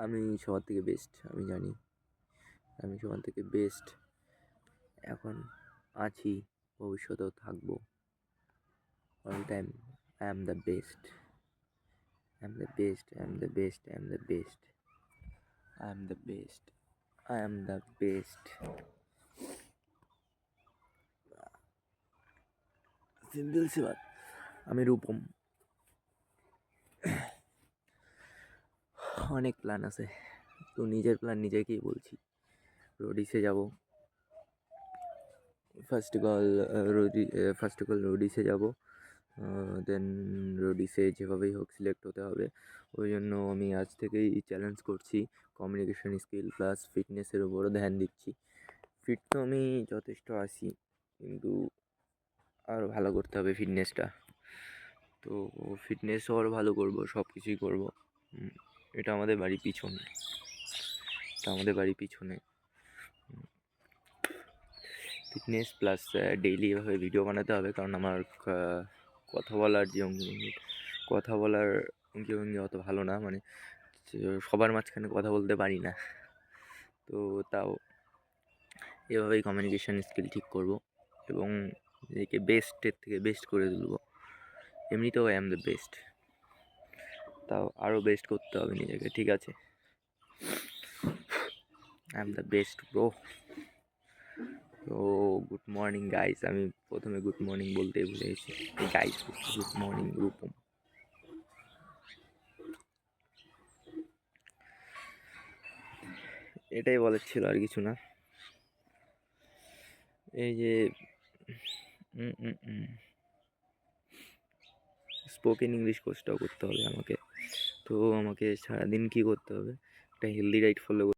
আমি সবার থেকে বেস্ট, আমি জানি আমি সবার থেকে বেস্ট এখন আছি, ভবিষ্যতেও থাকবো। All time I am the best, I am the best, I am the best, I am the best, I am the best, I am the best. Simple সে বাত। আমি রূপম। অনেক প্ল্যান আছে, তো নিজের প্ল্যান নিজেকেই বলছি। রোডিসে যাব, ফার্স্ট অফ অল রোডিসে যাব। দেন রোডিসে যেভাবেই হোক সিলেক্ট হতে হবে। ওই জন্য আমি আজ থেকেই চ্যালেঞ্জ করছি, কমিউনিকেশন স্কিল প্লাস ফিটনেসের উপরও ধ্যান দিচ্ছি। ফিট তো আমি যথেষ্ট আছি, কিন্তু আরও ভালো করতে হবে ফিটনেসটা। তো ফিটনেসও আরও ভালো করবো, সব কিছুই করবো। এটা আমাদের বাড়ির পিছনে, ফিটনেস প্লাস ডেইলি এভাবে ভিডিও বানাতে হবে, কারণ আমার কথা বলার যে অঙ্গি অত ভালো না, মানে সবার মাঝখানে কথা বলতে পারি না। তো তাও এভাবেই কমিউনিকেশান স্কিল ঠিক করব এবং নিজেকে বেস্টের থেকে বেস্ট করে তুলব। এমনিতেও আই অ্যাম দ্য বেস্ট, তাও আরও বেস্ট করতে হবে নিজেকে, ঠিক আছে? I am the best bro. তো গুড মর্নিং গাইস, আমি প্রথমে গুড মর্নিং বলতেই ভুলে গেছি। Guys good morning Rupam. এটাই বলার ছিল, আর কিছু না। এই যে স্পোকেন ইংলিশ কোর্সটাও করতে হবে আমাকে। তো আমাকে সারাদিন কী করতে হবে, একটা হেলদি ডায়েট ফলো